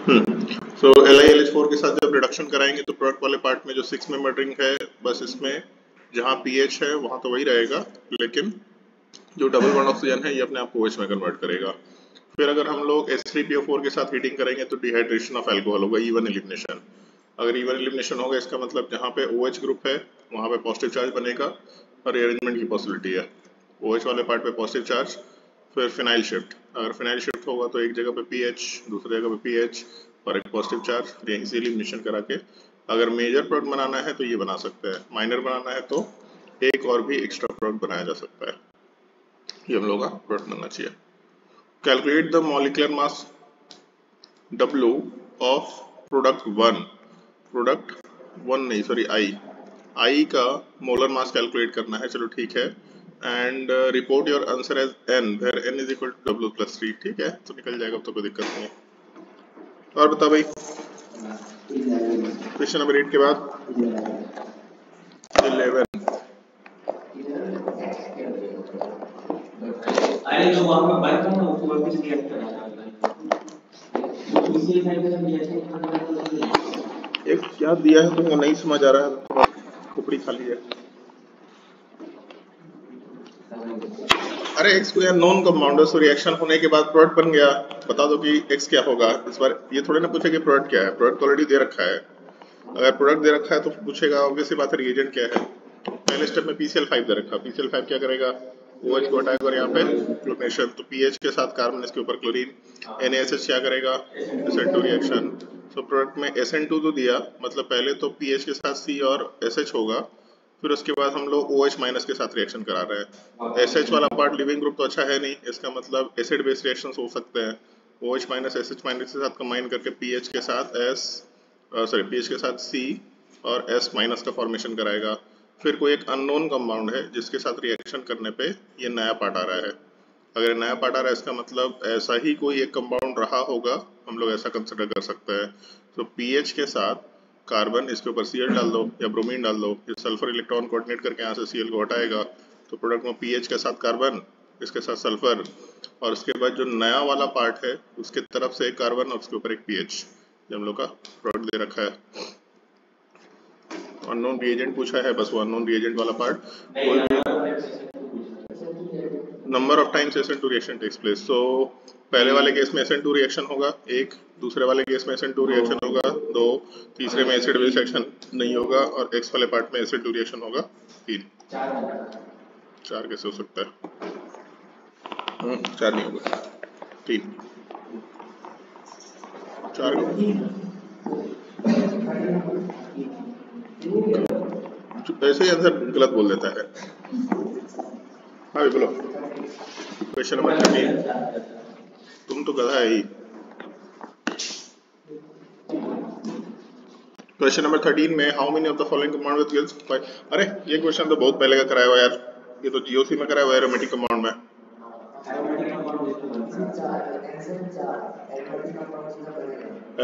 सो LiLH4 के साथ जब रिडक्शन कराएंगे तो प्रोडक्ट वाले पार्ट में जो 6 मेंबर रिंग है, बस इसमें जहाँ pH है वहाँ तो वही रहेगा, लेकिन जो डबल बॉन्ड ऑक्सीजन है ये अपने आप को OH में कन्वर्ट करेगा। फिर अगर हम लोग H3PO4 के साथ हीटिंग करेंगे तो डिहाइड्रेशन ऑफ अल्कोहल होगा, इवन एलिमिनेशन। अगर इवन एलिमिनेशन होगा इसका मतलब जहाँ पे OH ग्रुप है वहाँ पे पॉजिटिव चार्ज बनेगा और रीअरेंजमेंट की पॉसिबिलिटी है। OH वाले पार्ट पे पॉजिटिव चार्ज, फिर फिनाइल शिफ्ट। अगर फिनाइल शिफ्ट होगा तो एक जगह पे pH, दूसरी जगह पे pH और एक पॉजिटिव चार्ज, यहीं से एलिमिनेशन करा के अगर मेजर प्रोडक्ट बनाना है तो ये बना सकते हैं, माइनर बनाना है तो एक और भी एक्स्ट्रा प्रोडक्ट बनाया जा सकता है। ये हम लोग का प्रोडक्ट बनना चाहिए। Calculate the molecular mass W of product 1, product 1 नहीं सॉरी I का मोलर मास कैलकुलेट करना है, चलो ठीक है। And report your answer as N where N is equal to W+3, ठीक है, तो निकल जाएगा, अब तो कोई दिक्कत नहीं है। और बता भाई, क्वेश्चन नंबर 8 के बाद 11। अरे जो वहां पे बाइक है ना उसको वापस रिएक्ट करना है। एक क्या दिया है तुमको नहीं समझ आ रहा है, खोपड़ी खाली है। अरे एक्स को यार नॉन कंपाउंड है, सो रिएक्शन होने के बाद प्रोडक्ट बन गया, बता दो कि एक्स क्या होगा। इस बार ये थोड़े ना पूछे कि प्रोडक्ट क्या है, प्रोडक्ट ऑलरेडी दे रखा है। अगर प्रोडक्ट दे रखा है तो पूछेगा ऑब्वियस सी बात है रिएजेंट क्या है। पहले स्टेप में PCl5 दे रखा, PCl5 क्या करेगा, OH को हटाएगा और यहाँ पे क्लोरीनेशन, तो पीएच के साथ कार्बन, इसके ऊपर क्लोरीन, NaSH क्या करेगा, SN2 रिएक्शन। सो प्रोडक्ट में SN2 तो दिया, मतलब पहले तो पीएच के साथ C और SH होगा, फिर उसके बाद हम लोग OH माइनस के साथ रिएक्शन करा रहे हैं। SH वाला पार्ट लिविंग ग्रुप तो अच्छा है नहीं, इसका मतलब एसिड बेस रिएक्शन हो सकते हैं। OH माइनस SH माइनस के साथ कंबाइन करके पीएच के साथ पीएच के साथ C और S माइनस का फॉर्मेशन कराएगा। फिर कोई एक अननोन कंपाउंड है जिसके साथ रिएक्शन करने पे ये नया पार्ट आ रहा है। अगर नया पार्ट आ रहा है इसका मतलब ऐसा ही कोई एक कंपाउंड रहा होगा, हम लोग ऐसा कंसिडर कर सकते हैं। तो पीएच के साथ कार्बन, इसके ऊपर Cl डाल दो या ब्रोमीन डाल दो, ये सल्फर इलेक्ट्रॉन कोऑर्डिनेट करके यहाँ से Cl को हटाएगा, तो प्रोडक्ट में पीएच के साथ कार्बन, इसके साथ सल्फर, और उसके बाद जो नया वाला पार्ट है उसके तरफ से एक कार्बन और उसके ऊपर एक पीएच, ये हम लोग का प्रोडक्ट दे रखा है। अननोन रिएजेंट पूछा है, बस वो अननोन रिएजेंट वाला part, number of times SN2 reaction takes place. So पहले वाले केस में SN2 रिएक्शन होगा 1, दूसरे वाले केस में SN2 रिएक्शन होगा 2, तीसरे में एसिड बेस रिएक्शन नहीं होगा, और X वाले पार्ट में SN2 रिएक्शन होगा 3। 4 कैसे हो सकता है, 4 नहीं होगा, 3 4 ऐसे ही आंसर गलत बोल देता है। हाँ बोलो, क्वेश्चन नंबर 13। तुम तो गधा है ही। क्वेश्चन नंबर 13 में how many of the following compound with gives 5। अरे ये क्वेश्चन तो बहुत पहले का कराया हुआ यार, ये तो GOC में कराया हुआ है, एरोमेटिक कंपाउंड में।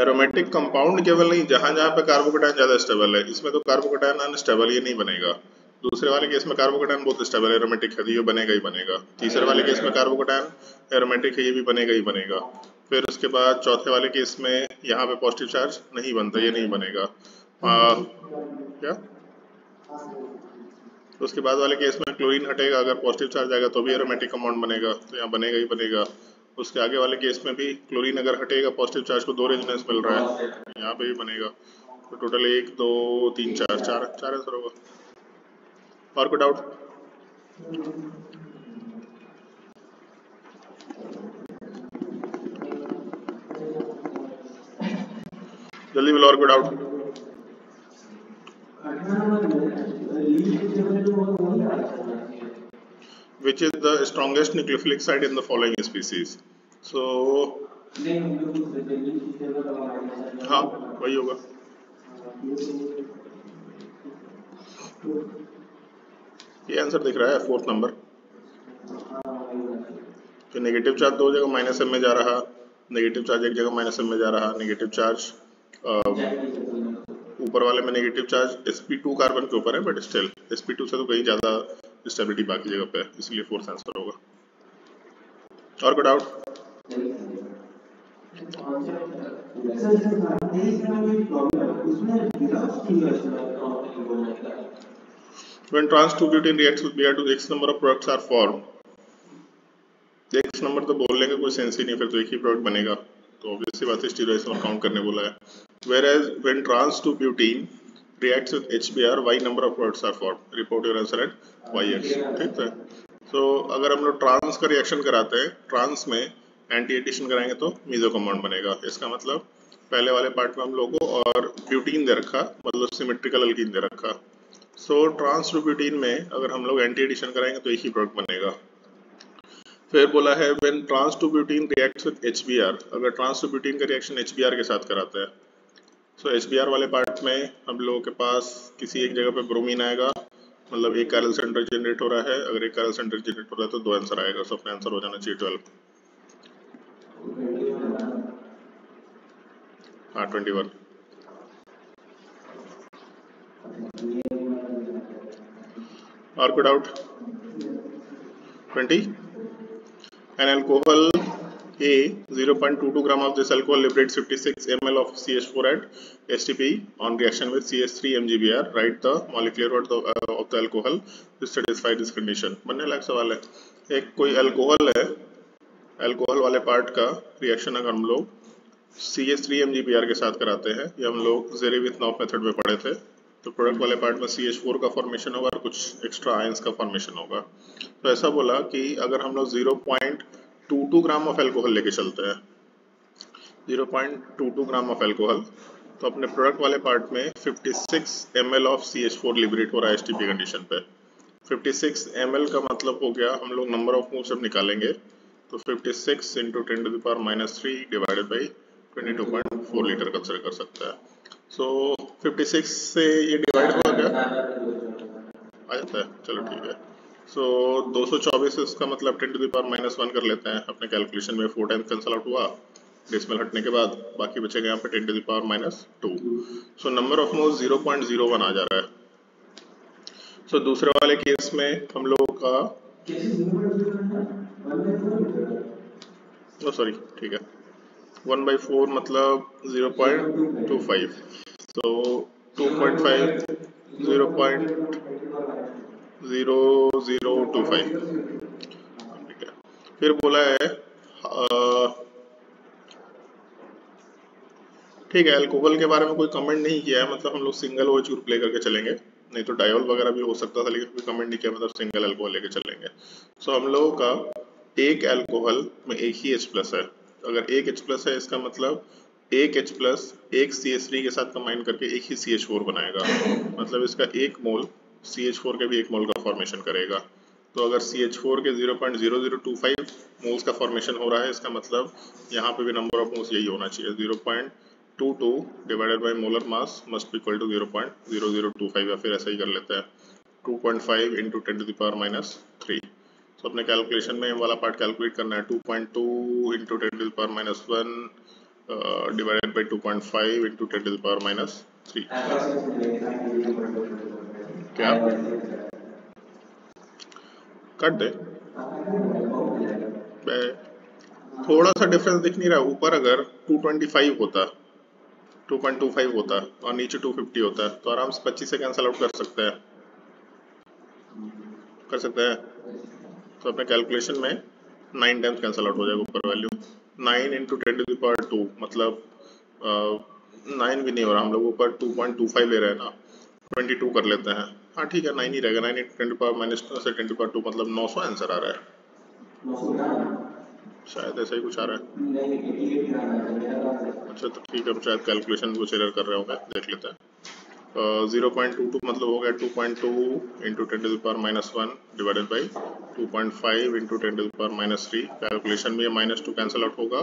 एरोमेटिक कंपाउंड केवल नहीं, जहां जहां पे कार्बोकेटायन ज्यादा स्टेबल है, इसमें तो कार्बोकेटायन अनस्टेबल, ये नहीं बनेगा। दूसरे वाले केस में कार्बोकेटायन बहुत स्टेबल एरोमेटिक है, ये बनेगा ही बनेगा। तीसरे वाले केस में कार्बोकेटायन एरोमेटिक है, ये भी बनेगा ही बनेगा। फिर उसके बाद चौथे वाले केस में यहाँ पे पॉजिटिव चार्ज नहीं बनता, ये नहीं बनेगा। क्या उसके बाद वाले केस में क्लोरीन हटेगा, अगर पॉजिटिव चार्ज आएगा तो भी एरोमेटिक कंपाउंड बनेगा, तो यहाँ बनेगा ही बनेगा। उसके आगे वाले केस में भी क्लोरीन अगर हटेगा, पॉजिटिव चार्ज को 2 रेजोनेंस मिल रहा है, यहाँ पे भी बनेगा। तो टोटल 1 2 3 4 आंसर होगा। और कोई डाउट? जल्दी बोलो, और कोई doubt? Which is the strongest nucleophilic site in the following species? So हाँ वही होगा। ये आंसर दिख रहा है 4th नंबर। तो नेगेटिव चार्ज 2 जगह -M में जा रहा, नेगेटिव चार्ज 1 जगह -M में जा रहा, नेगेटिव चार्ज ऊपर वाले में नेगेटिव चार्ज sp2 कार्बन के ऊपर है, बट स्टिल sp2 से तो कहीं ज्यादा स्टेबिलिटी बाकी जगह पे है, इसलिए 4th आंसर होगा। और कोई doubt? When trans 2-butene reacts with Br2, X number of products are formed. X number तो बोलने का कोई सेंस ही नहीं, फिर तो एक ही प्रोडक्ट बनेगा, तो ऑब्वियसली बात है स्टीरियोइसोमर काउंट करने बोला है. Whereas when trans 2-butene reacts with HBr, Y number of products are formed. Report your answer at YX. ठीक है. So अगर हम लोग ट्रांस का रिएक्शन कराते हैं, ट्रांस में एंटी एडिशन कराएंगे तो मीजो कंपाउंड बनेगा. इसका मतलब पहले वाले पार्ट में हम लोगों को और ब्यूटीन दे रखा, मतलब सिमेट्रिकल अल्कीन दे रखा. सो ट्रांस टू ब्यूटीन में अगर हम लोग एंटी एडिशन कराएंगे तो एक ही प्रोडक्ट बनेगा. फिर बोला है when trans two butene reacts with HBr, अगर ट्रांस टू ब्यूटीन का रिएक्शन HBr के साथ कराते हैं, सो HBr वाले पार्ट में हम लोगों के पास किसी एक जगह पे ब्रोमीन आएगा, मतलब एक कैरल सेंटर जनरेट हो रहा है. अगर एक कैरल सेंटर जनरेट हो रहा है तो दो आंसर आएगा. सो अपना आंसर हो जाना चाहिए 12. हाँ 21. और कोई doubt? 20. An alcohol A, 0.22 gram of this alcohol liberates 56 ml of CH4 at STP on reaction with CH3 MgBr. Write the molecular weight of the alcohol to satisfy this condition. बनने लायक सवाल है. एक कोई अल्कोहल है, alcohol वाले part का reaction अगर हम लोग CH3 MgBr के साथ कराते हैं, ये हम लोग जेरेविथ-नॉफ मेथड में पढ़े थे, तो प्रोडक्ट वाले पार्ट में CH4 का फॉर्मेशन होगा और कुछ एक्स्ट्रा आयंस का फॉर्मेशन होगा. तो ऐसा बोला कि अगर हम लोग 0.22 ग्राम ऑफ अल्कोहल लेके चलते हैं, 0.22 ग्राम ऑफ अल्कोहल, तो अपने प्रोडक्ट वाले पार्ट में 56 ml ऑफ CH4 लिबरेट हो रहा है STP कंडीशन पे. 56 ml का मतलब हो गया, हम लोग नंबर ऑफ मोल्स जब निकालेंगे तो 56 into 10⁻³ divided by 22.4 litre consider कर सकता है. सो 56 से ये डिवाइड हुआ क्या आ जाता है, चलो ठीक है. सो 224 इसका मतलब 10⁻⁻1 कर लेते हैं. अपने कैलकुलेशन में 4 टाइम्स कैंसल आउट हुआ डेसिमल हटने के बाद, बाकी बचेगा यहाँ पे 10⁻². सो नंबर ऑफ मोल्स 0.01 आ जा रहा है. सो दूसरे वाले केस में हम लोगों का सॉरी ठीक है 1/4 मतलब 0.25. तो 2.5 0.0025. ठीक है. फिर बोला है ठीक है, अल्कोहल के बारे में कोई कमेंट नहीं किया है, मतलब हम लोग सिंगल OH ग्रुप लेकर के चलेंगे, नहीं तो डायोल वगैरह भी हो सकता था, लेकिन कोई कमेंट नहीं किया, मतलब सिंगल अल्कोहल लेके चलेंगे. सो हम लोगों का एक अल्कोहल में एक ही H+ है. अगर एक H+ है इसका मतलब एक H+ एक CH3 के साथ कंबाइन करके एक ही CH4 बनाएगा, मतलब इसका एक मोल CH4 के भी एक मोल का फॉर्मेशन करेगा. तो अगर CH4 के 0.0025 मोल्स का फॉर्मेशन हो रहा है, इसका मतलब यहाँ पे भी नंबर ऑफ मोल्स यही होना चाहिए, 0.22 divided by molar mass must equal to 0.0025, या फिर ऐसा ही कर लेते हैं 2.5 इंटू 10⁻³ तो अपने कैलकुलेशन में वाला पार्ट कैलकुलेट करना है. 2.2 इंटू 10⁻1 डिवाइडेड बाई 2.5 इंटू 10⁻³ क्या कट दे. थोड़ा सा डिफरेंस दिख नहीं रहा. ऊपर अगर 225 होता, 2.25 होता और नीचे 250 होता है तो आराम से 25 से कैंसिल आउट कर सकते हैं, तो अपने कैलकुलेशन में 9 टाइम्स कैंसिल आउट हो जाएगा ऊपर वैल्यू. 9 इंटू 10⁻², मतलब 9 भी नहीं हो रहा, हम लोग ऊपर 2.25 ले रहे हैं ना, 22 कर लेते हैं. हाँ ठीक है, 9 ही रहेगा. 9 इंटू 10⁻² से 10⁻² मतलब 900 आंसर आ रहा है, शायद ऐसा ही कुछ आ रहा है. अच्छा तो ठीक है, शायद कैलकुलेशन कुछ एरर कर रहे होंगे, देख लेते हैं. 0.22 मतलब हो गया 2.2 into 10⁻1 divided by 2.5 into 10⁻³ calculation में ये -2 कैंसिल आउट होगा.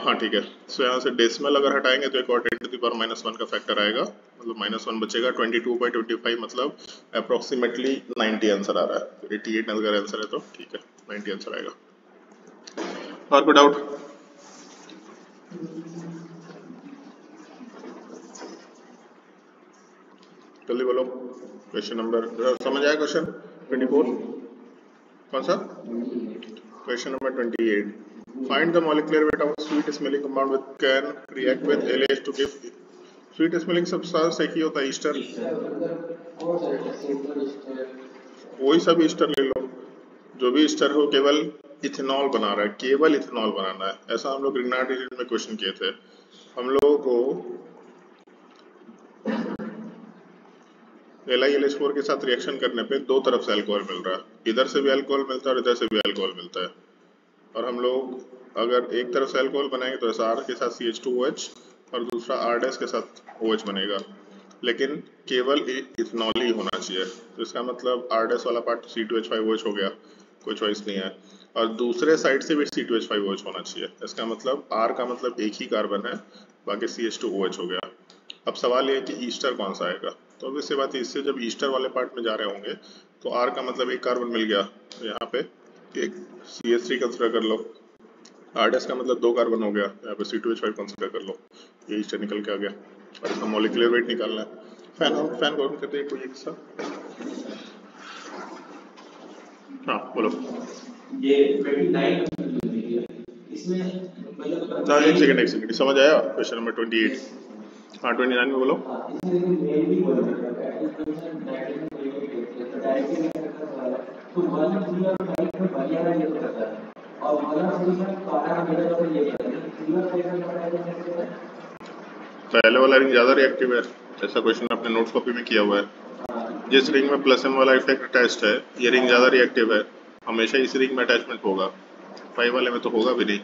हाँ ठीक है. सो यहाँ से डेसिमल अगर हटाएंगे तो एक और 10⁻1 का फैक्टर आएगा, मतलब -1 बचेगा. 22/25 मतलब अप्रोक्सीमेटली 90 आंसर आ रहा है. 88 अगर आंसर है तो ठीक है, 90 आंसर आएगा. और कोई डाउट? जल्दी बोलो. क्वेश्चन नंबर समझ आया? क्वेश्चन 24 कौन सा? Question number 28. Find the molecular weight of a sweet smelling compound which can react with LH to give sweet smelling substance एक ही होता है ईस्टर, कोई सा भी ईस्टर ले लो, जो भी ईस्टर हो केवल इथेनॉल बना रहा है, केवल इथेनॉल बनाना है। ऐसा हम लोग रिग्नार्ड रीजन में क्वेश्चन किए थे। हम लोगों को LiLH4 के साथ रिएक्शन करने पे दो तरफ से अल्कोहल मिल रहा है, इधर से भी अल्कोहल मिलता है और इधर से भी अल्कोहल मिलता है। और हम लोग अगर एक तरफ से अल्कोहल बनाएंगे तो SR के साथ CH2OH और दूसरा R- के साथ OH बनेगा, लेकिन केवल इथेनॉल ही होना चाहिए। तो इसका मतलब R- वाला पार्ट C2H5OH हो गया, कोई चॉइस नहीं है, और दूसरे साइड से भी C2H5OH होना चाहिए। इसका मतलब R का मतलब एक ही कार्बन है, बाकी CH2OH हो गया। अब सवाल ये है कि ईस्टर कौन सा आएगा, तो अब इससे बात इससे जब ईस्टर वाले पार्ट में जा रहे होंगे तो R का मतलब एक कार्बन मिल गया, तो यहाँ पे एक CH3 कंसिडर कर लो, R- का मतलब दो कार्बन हो गया, यहाँ पे C2H5 कंसिडर कर लो, ये ईस्टर निकल के आ गया और इसका मॉलिक्यूलर वेट निकालना है। फैन को ऑन करते हैं कोई एक सा। हाँ बोलो। ये 29 इसमें मतलब एक सेकंड समझ आया क्वेश्चन नंबर 28। हाँ 29 में बोलो। पहले वाला रिंग ज्यादा रिएक्टिव है, ऐसा क्वेश्चन अपने नोट्स कॉपी में किया हुआ है। जिस रिंग में प्लस एम वाला इफेक्ट अटैच्ड है ये रिंग ज्यादा रिएक्टिव है, हमेशा इस रिंग में अटैचमेंट होगा, 5 वाले में तो होगा भी नहीं।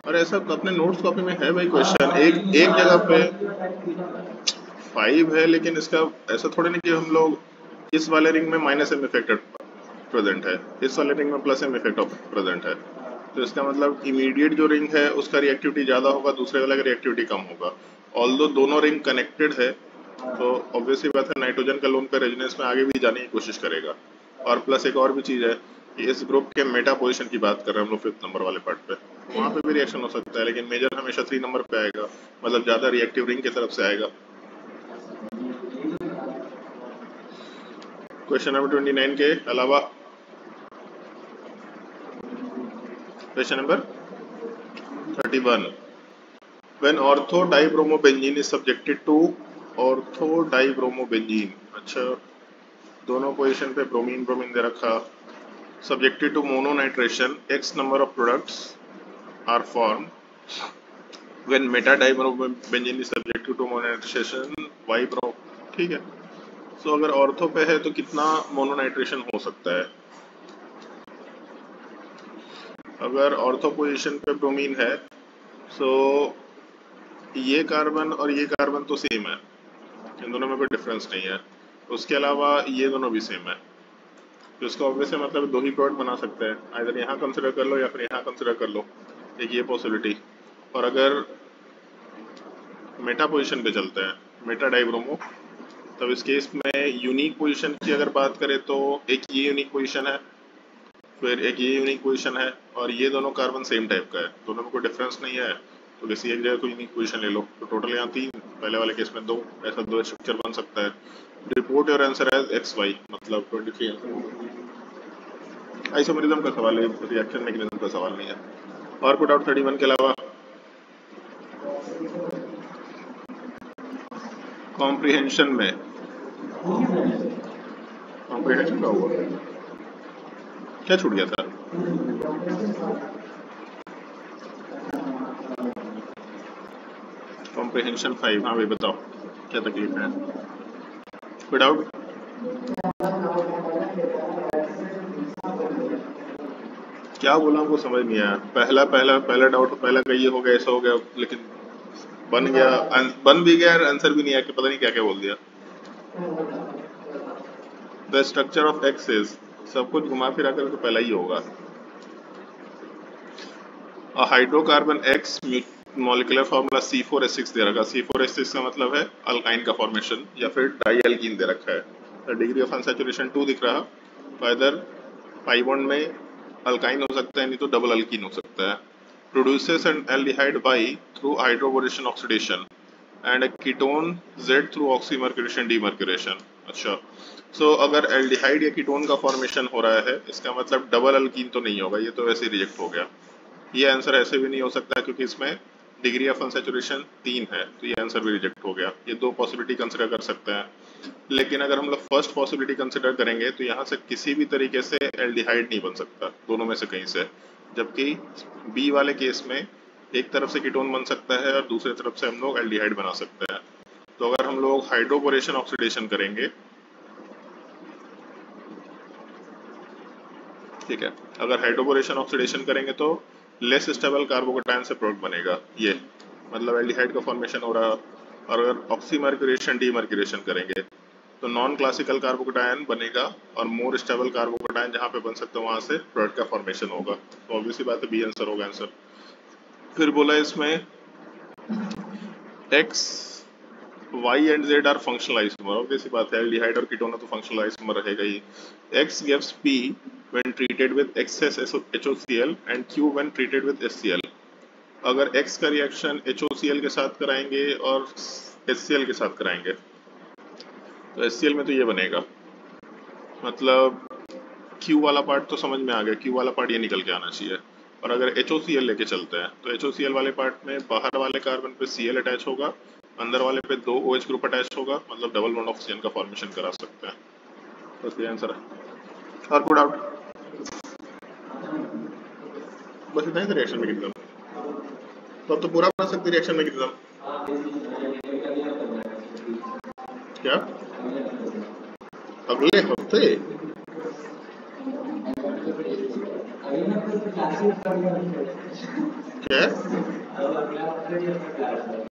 और ऐसा अपने नोट्स कॉपी में है भाई क्वेश्चन, एक जगह पे 5 है, लेकिन इसका ऐसा थोड़ी नहीं कि हम लोग इस वाले रिंग में माइनस एम इफेक्ट प्रेजेंट है, इस वाले रिंग में प्लस एम इफेक्ट प्रेजेंट है, तो इसका मतलब इमीडिएट जो रिंग है उसका रिएक्टिविटी ज्यादा होगा, दूसरे वाले का रिएक्टिविटी कम होगा। ऑल्दो दोनों रिंग कनेक्टेड है तो ऑब्वियसली बात है नाइट्रोजन का लोन पे रेजोनेंस में आगे भी जाने की कोशिश करेगा। और प्लस एक और भी चीज है कि इस ग्रुप के मेटा पोजीशन की बात कर रहे हैं हम लोग 5th नंबर वाले पार्ट पे, वहां पे भी रिएक्शन हो सकता है, लेकिन मेजर हमेशा 3 नंबर पे आएगा, मतलब ज्यादा रिएक्टिव रिंग की तरफ से आएगा। क्वेश्चन नंबर 29 के अलावा question number 31, when ortho dibromobenzene is subjected to ortho dibromobenzene, अच्छा दोनों पोजीशन पे ब्रोमीन ब्रोमीन दे रखा, subjected to mononitration x number of products are formed when meta dibromobenzene is subjected to mononitration y bro, ठीक है। सो अगर ortho पे है तो कितना मोनोनाइट्रेशन हो सकता है, अगर ऑर्थो पोजीशन पे ब्रोमीन है सो ये कार्बन और ये कार्बन तो सेम है, इन दोनों में कोई डिफरेंस नहीं है, उसके अलावा ये दोनों भी सेम है, तो इसका ऑब्वियसली मतलब दो ही प्रोडक्ट बना सकते हैं, आइदर यहाँ कंसिडर कर लो या फिर यहाँ कंसिडर कर लो, एक ये पॉसिबिलिटी। और अगर मेटा पोजीशन पे चलते हैं, मेटा डाइब्रोमो, तब इस केस में यूनिक पोजीशन की अगर बात करें तो एक ये यूनिक पोजीशन है, फिर एक ये यूनिक पोजीशन है, और ये दोनों कार्बन सेम टाइप का है, दोनों में कोई डिफरेंस नहीं है, तो किसी एक जगह कोई यूनिक पोजीशन ले लो, तो टोटल यहाँ 3, पहले वाले केस में 2, ऐसा 2 स्ट्रक्चर बन सकता है। Report your answer as XY, मतलब 23 आइसोमेरिज्म का सवाल है, रिएक्शन मैकेनिज्म का सवाल नहीं है। और पुट आउट 31 के अलावा कॉम्प्रिहेंशन में, कॉम्प्रिहेंशन का हुआ क्या छूट गया था, कॉम्प्रिहेंशन 5, हाँ भाई बताओ क्या तकलीफ है, विदाउट क्या बोला हमको समझ नहीं आया, पहला डाउट पहला का ये हो गया ऐसा हो गया, लेकिन बन भी गया और आंसर भी नहीं आया, पता नहीं क्या क्या बोल दिया। The structure of x is, सब कुछ घुमा फिरा कर तो पहला ही होगा, hydrocarbon x molecular formula C4H6 दे रखा, C4H6 का मतलब है अल्काइन का फॉर्मेशन या फिर डाई एल्कीन दे रखा है, डिग्री ऑफ अनसैचुरेशन 2 दिख रहा, तो इधर पाई बॉन्ड में अल्काइन हो सकता है, नहीं तो डबल अल्कीन हो सकता है। Produces N aldehyde by through hydroboration oxidation and A ketone Z through oxymercuration demercuration, अच्छा सो अगर एल्डिहाइड या कीटोन का फॉर्मेशन हो रहा है, इसका मतलब डबल अल्कीन तो नहीं होगा, ये तो वैसे ही रिजेक्ट हो गया। ये आंसर ऐसे भी नहीं हो सकता क्योंकि इसमें डिग्री ऑफ अनसैचुरेशन 3 है, तो ये आंसर भी रिजेक्ट हो गया। ये दो पॉसिबिलिटी कंसिडर कर सकते हैं। लेकिन अगर हम लोग फर्स्ट पॉसिबिलिटी कंसिडर करेंगे तो यहाँ से किसी भी तरीके से एल्डिहाइड नहीं बन सकता, दोनों में से कहीं से। जबकि बी वाले केस में एक तरफ से कीटोन बन सकता है और दूसरी तरफ से हम लोग एल्डिहाइड बना सकते हैं। तो अगर हम लोग हाइड्रोबोरेशन ऑक्सीडेशन करेंगे, ठीक है, अगर हाइड्रोबोरेशन ऑक्सीडेशन करेंगे तो लेस स्टेबल कार्बोकेटायन से प्रोडक्ट बनेगा, ये मतलब एल्डिहाइड का फॉर्मेशन हो रहा। और अगर ऑक्सीमर्क्यूरेशन डीमर्क्यूरेशन करेंगे तो नॉन क्लासिकल कार्बोकेटायन बनेगा और मोर स्टेबल कार्बोकेटायन जहाँ पे बन सकता है वहां से प्रोडक्ट का फॉर्मेशन होगा। तो ऑब्वियसली बात है बी आंसर होगा आंसर। फिर बोला इसमें X Y and Z are functional isomer, obviously बात है एल्डिहाइड और कीटोन तो फंक्शनल आइसोमर रहेगा ही। X gives P when treated with excess HOCl and Q when treated with HCl। अगर X का रिएक्शन HOCl के साथ कराएंगे और HCl के साथ कराएंगे तो HCl में तो ये बनेगा, मतलब Q वाला पार्ट तो समझ में आ गया, Q वाला पार्ट ये निकल के आना चाहिए। और अगर HOCl लेके चलते हैं तो HOCl वाले पार्ट में बाहर वाले कार्बन पे Cl अटैच होगा, अंदर वाले पे 2 OH ग्रुप अटैच होगा, मतलब डबल बॉन्ड ऑक्सीजन का फॉर्मेशन करा सकते हैं। बस ये आंसर है। और कोई डाउट? बस इतना ही था रिएक्शन मैकेनिज्म। तो अब तो पूरा बना सकते रिएक्शन मैकेनिज्म। क्या अगले हफ्ते? क्या